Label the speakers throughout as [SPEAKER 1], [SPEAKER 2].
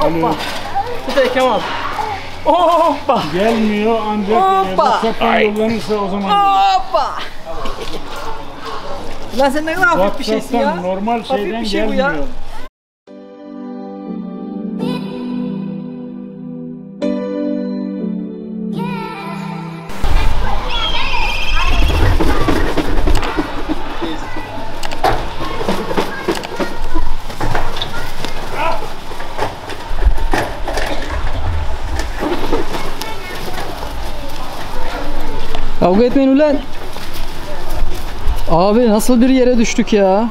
[SPEAKER 1] Hoppa. Kutay Kemal. Hoppa.
[SPEAKER 2] Gelmiyor ancak WhatsApp'tan yollanırsa o zaman.
[SPEAKER 1] Hoppa. Lan sen ne kadar hafif bir şeysin ya.
[SPEAKER 2] Normal şeyden
[SPEAKER 1] hafif bir şey
[SPEAKER 2] gelmiyor.
[SPEAKER 1] Bu ya. Kavga etmeyin ulan. Abi nasıl bir yere düştük ya.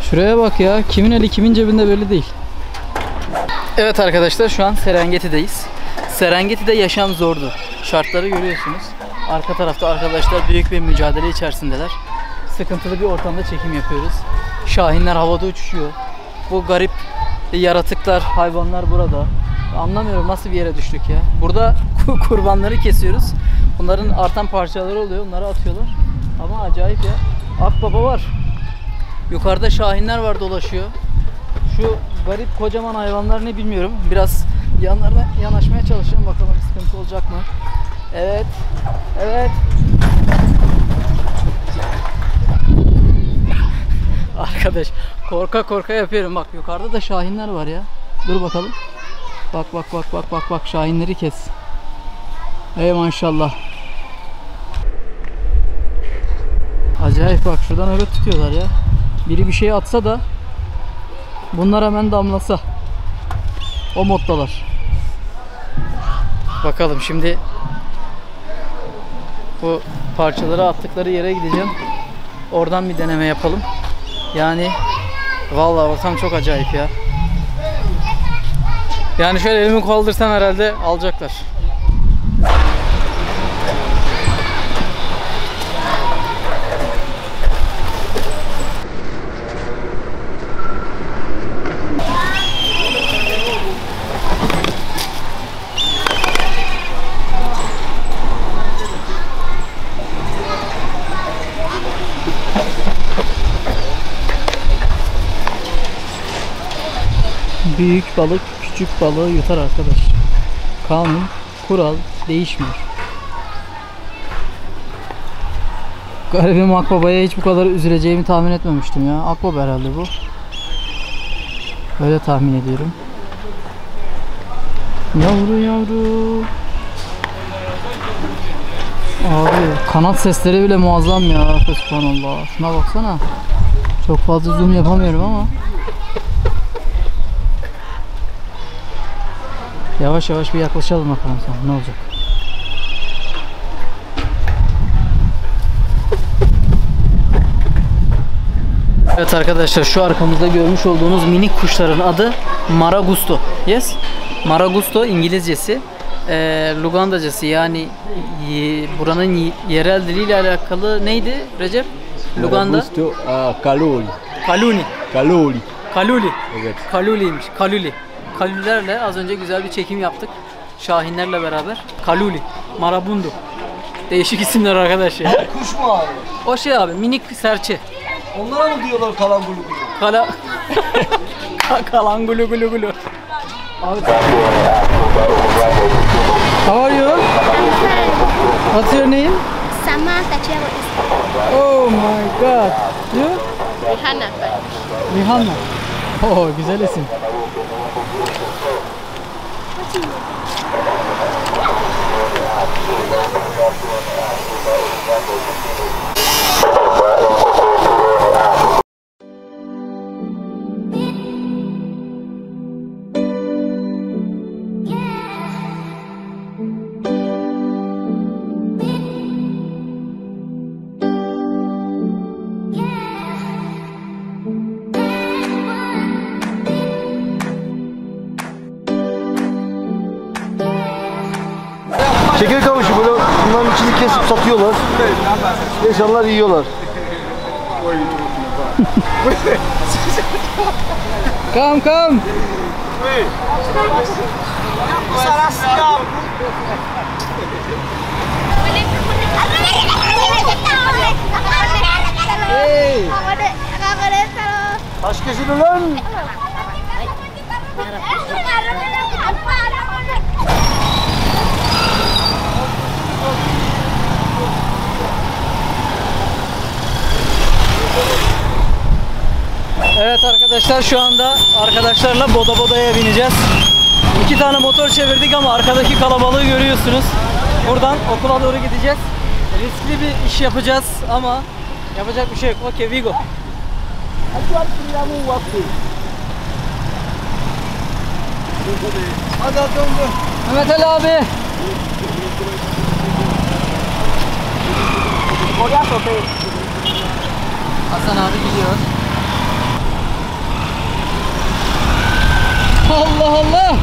[SPEAKER 1] Şuraya bak ya. Kimin eli kimin cebinde belli değil. Evet arkadaşlar, şu an Serengeti'deyiz. Serengeti'de yaşam zordu. Şartları görüyorsunuz. Arka tarafta arkadaşlar büyük bir mücadele içerisindeler. Sıkıntılı bir ortamda çekim yapıyoruz. Şahinler havada uçuşuyor. Bu garip yaratıklar, hayvanlar burada. Anlamıyorum nasıl bir yere düştük ya. Burada kurbanları kesiyoruz. Bunların artan parçaları oluyor. Onları atıyorlar. Ama acayip ya. Akbaba var. Yukarıda şahinler var, dolaşıyor. Şu garip kocaman hayvanlar ne bilmiyorum. Biraz yanlarına yanaşmaya çalışalım. Bakalım sıkıntı olacak mı? Evet. Evet. Arkadaş korka korka yapıyorum. Bak yukarıda da şahinler var ya. Dur bakalım. Bak bak bak bak bak bak, şahinleri kes. Ey maşallah. Acayip, bak şuradan öyle tutuyorlar ya. Biri bir şey atsa da bunlar hemen damlasa. O moddalar. Bakalım şimdi bu parçaları attıkları yere gideceğim. Oradan bir deneme yapalım. Yani vallahi ortam çok acayip ya. Yani şöyle elimi kaldırsam herhalde alacaklar. Büyük balık küçük balığı yutar arkadaş. Kanun, kural değişmiyor. Garibim akbabaya hiç bu kadar üzüleceğimi tahmin etmemiştim ya. Akbaba herhalde bu. Öyle tahmin ediyorum. Yavru yavru. Abi kanat sesleri bile muazzam ya. Subhanallah. Şuna baksana. Çok fazla zoom yapamıyorum ama. Yavaş yavaş bir yaklaşalım bakalım sana ne olacak. Evet arkadaşlar, şu arkamızda görmüş olduğunuz minik kuşların adı Maragusto. Yes? Maragusto İngilizcesi. Lugandacası, yani buranın yerel diliyle alakalı neydi Recep? Luganda.
[SPEAKER 3] Maragusto, Kaluli.
[SPEAKER 1] Kaluni.
[SPEAKER 3] Kaluli.
[SPEAKER 1] Kaluli.
[SPEAKER 3] Evet.
[SPEAKER 1] Kaluliymiş. Kaluli. Kalülerle az önce güzel bir çekim yaptık. Şahinlerle beraber. Kaluli. Marabundu. Değişik isimler arkadaş ya.
[SPEAKER 4] Kuş mu abi?
[SPEAKER 1] O şey abi, minik serçe.
[SPEAKER 4] Onlara mı diyorlar kalangulu gulu?
[SPEAKER 1] Kalangulu gulu gulu. Abi. How are you? What's your name?
[SPEAKER 5] Samantha Chavez.
[SPEAKER 1] Oh my god. You?
[SPEAKER 5] Rihanna.
[SPEAKER 1] Rihanna. Oh, güzel isim.
[SPEAKER 4] Şeker kamışı böyle bunların içini kesip satıyorlar. İnsanlar yiyorlar.
[SPEAKER 1] Come, come. Hey.
[SPEAKER 4] Taş kesin ulan.
[SPEAKER 1] Evet arkadaşlar, şu anda arkadaşlarla boda bodaya bineceğiz. 2 tane motor çevirdik ama arkadaki kalabalığı görüyorsunuz. Buradan okula doğru gideceğiz. Riskli bir iş yapacağız ama yapacak bir şey yok. Okay, we go.
[SPEAKER 4] Hadi döndü.
[SPEAKER 1] Mehmet Ali abi. Hasan abi gidiyor. Allah Allah.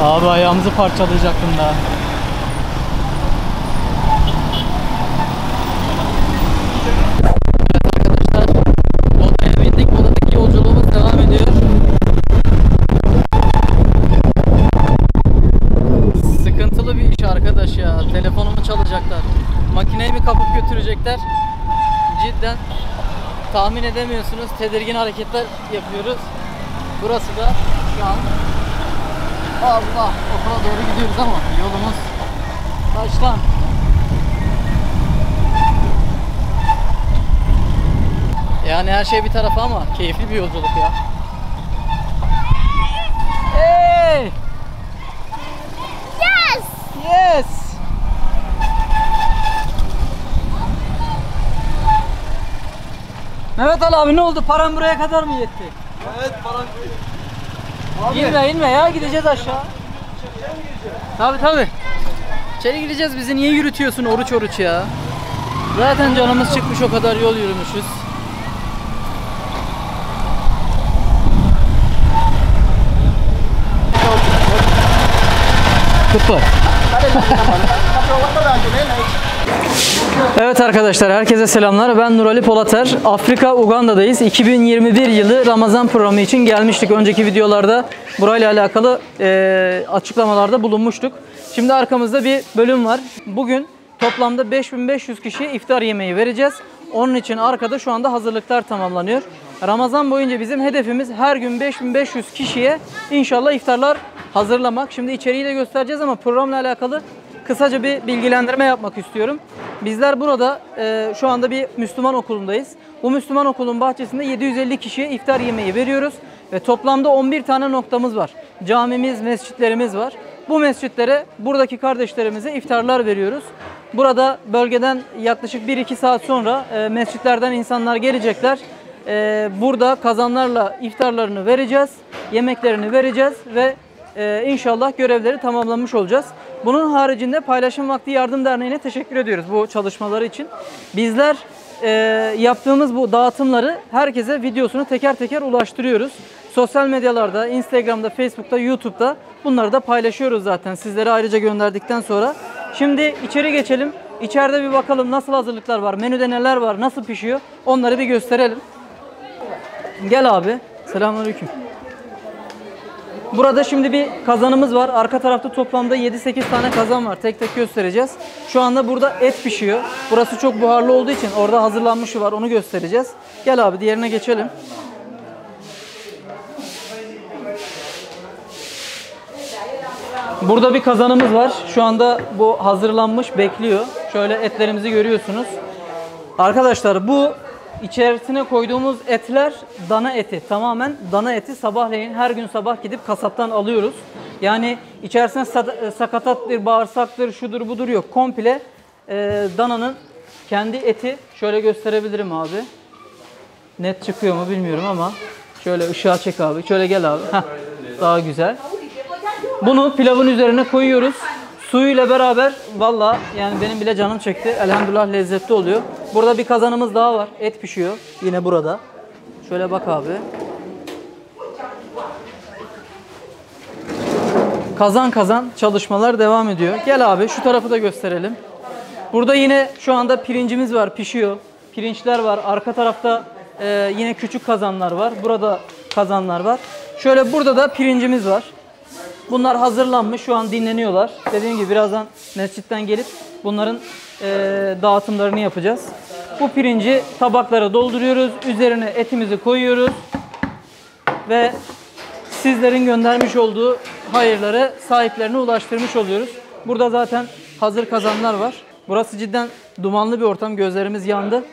[SPEAKER 1] Abi ayağımızı parçalayacaktım da. Evet arkadaşlar, Boda'ya bindik. Boda'daki yolculuğumuz devam ediyor. Sıkıntılı bir iş arkadaş ya. Telefonumu çalacaklar. Makineyi mi kapıp götürecekler? Cidden tahmin edemiyorsunuz. Tedirgin hareketler yapıyoruz. Burası da şu an Allah, okula doğru gidiyoruz ama yolumuz taştan. Yani her şey bir tarafa ama keyifli bir yolculuk ya. Hey!
[SPEAKER 5] Yes!
[SPEAKER 1] Yes! Mehmet Ali abi, ne oldu? Param buraya kadar mı yetti?
[SPEAKER 4] Evet falan.
[SPEAKER 1] İnme ya, gideceğiz aşağı. Tabi. İçeri gireceğiz, bizi niye yürütüyorsun oruç ya? Zaten canımız çıkmış, o kadar yol yürümüşüz. Kutlu. Evet arkadaşlar, herkese selamlar. Ben Nurali Polater. Afrika, Uganda'dayız. 2021 yılı Ramazan programı için gelmiştik. Önceki videolarda burayla alakalı açıklamalarda bulunmuştuk. Şimdi arkamızda bir bölüm var. Bugün toplamda 5500 kişiye iftar yemeği vereceğiz. Onun için arkada şu anda hazırlıklar tamamlanıyor. Ramazan boyunca bizim hedefimiz her gün 5500 kişiye inşallah iftarlar hazırlamak. Şimdi içeriği de göstereceğiz ama programla alakalı kısaca bir bilgilendirme yapmak istiyorum. Bizler burada şu anda bir Müslüman okulundayız. Bu Müslüman okulun bahçesinde 750 kişiye iftar yemeği veriyoruz. Ve toplamda 11 tane noktamız var. Camimiz, mescitlerimiz var. Bu mescitlere buradaki kardeşlerimize iftarlar veriyoruz. Burada bölgeden yaklaşık 1-2 saat sonra mescitlerden insanlar gelecekler. Burada kazanlarla iftarlarını vereceğiz. Yemeklerini vereceğiz ve İnşallah görevleri tamamlanmış olacağız. Bunun haricinde Paylaşım Vakti Yardım Derneği'ne teşekkür ediyoruz bu çalışmaları için. Bizler yaptığımız bu dağıtımları herkese videosunu teker teker ulaştırıyoruz. Sosyal medyalarda, Instagram'da, Facebook'ta, YouTube'da bunları da paylaşıyoruz zaten sizlere ayrıca gönderdikten sonra. Şimdi içeri geçelim. İçeride bir bakalım nasıl hazırlıklar var, menüde neler var, nasıl pişiyor onları bir gösterelim. Gel abi. Selamünaleyküm. Burada şimdi bir kazanımız var. Arka tarafta toplamda 7-8 tane kazan var. Tek tek göstereceğiz. Şu anda burada et pişiyor. Burası çok buharlı olduğu için orada hazırlanmışı var. Onu göstereceğiz. Gel abi, diğerine geçelim. Burada bir kazanımız var. Şu anda bu hazırlanmış, bekliyor. Şöyle etlerimizi görüyorsunuz. Arkadaşlar bu İçerisine koyduğumuz etler dana eti. Tamamen dana eti. Sabahleyin her gün sabah gidip kasaptan alıyoruz. Yani içerisine sakatattır, bağırsaktır, şudur budur yok. Komple dananın kendi eti. Şöyle gösterebilirim abi. Net çıkıyor mu bilmiyorum ama. Şöyle ışığa çek abi. Şöyle gel abi. Heh, daha güzel. Bunu pilavın üzerine koyuyoruz. Suyuyla beraber valla yani benim bile canım çekti. Elhamdülillah lezzetli oluyor. Burada bir kazanımız daha var. Et pişiyor. Yine burada. Şöyle bak abi. Kazan kazan çalışmalar devam ediyor. Gel abi şu tarafı da gösterelim. Burada yine şu anda pirincimiz var. Pişiyor. Pirinçler var. Arka tarafta yine küçük kazanlar var. Burada kazanlar var. Şöyle burada da pirincimiz var. Bunlar hazırlanmış, şu an dinleniyorlar. Dediğim gibi birazdan mescitten gelip bunların dağıtımlarını yapacağız. Bu pirinci tabaklara dolduruyoruz. Üzerine etimizi koyuyoruz. ve sizlerin göndermiş olduğu hayırları sahiplerine ulaştırmış oluyoruz. Burada zaten hazır kazanlar var. Burası cidden dumanlı bir ortam. Gözlerimiz yandı.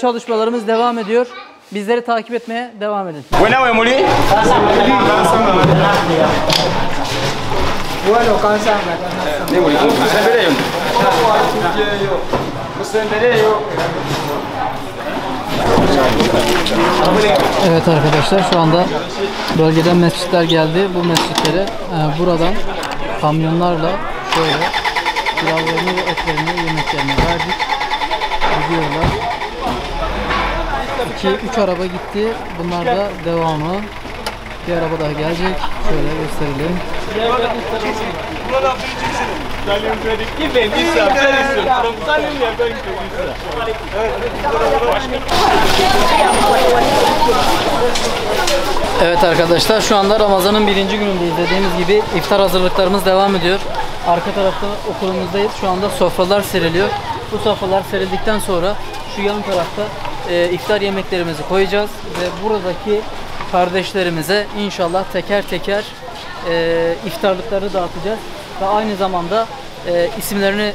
[SPEAKER 1] Çalışmalarımız devam ediyor. Bizleri takip etmeye devam edin. Evet arkadaşlar, şu anda bölgeden mescitler geldi. Bu mescitlere buradan kamyonlarla şöyle pilavlarını ve etlerini, yemeklerini verdik. Gidiyorlar. 2-3 araba gitti. Bunlar da devamı. Bir araba daha gelecek. Şöyle gösterelim. Evet arkadaşlar, şu anda Ramazan'ın 1. günündeyiz. Dediğimiz gibi iftar hazırlıklarımız devam ediyor. Arka tarafta okulumuzdayız. Şu anda sofralar seriliyor. Bu sofralar serildikten sonra şu yan tarafta iftar yemeklerimizi koyacağız ve buradaki kardeşlerimize inşallah teker teker iftarlıkları dağıtacağız ve aynı zamanda isimlerini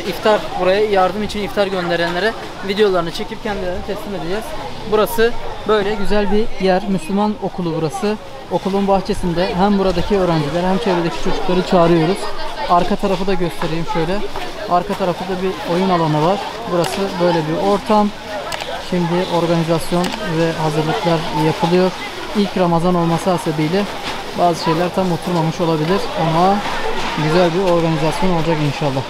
[SPEAKER 1] iftar, buraya yardım için iftar gönderenlere videolarını çekip kendilerine teslim edeceğiz. Burası böyle güzel bir yer. Müslüman okulu burası. Okulun bahçesinde hem buradaki öğrenciler hem çevredeki çocukları çağırıyoruz. Arka tarafı da göstereyim şöyle. Arka tarafta da bir oyun alanı var. Burası böyle bir ortam. Şimdi organizasyon ve hazırlıklar yapılıyor. İlk Ramazan olması hasebiyle bazı şeyler tam oturmamış olabilir ama güzel bir organizasyon olacak inşallah.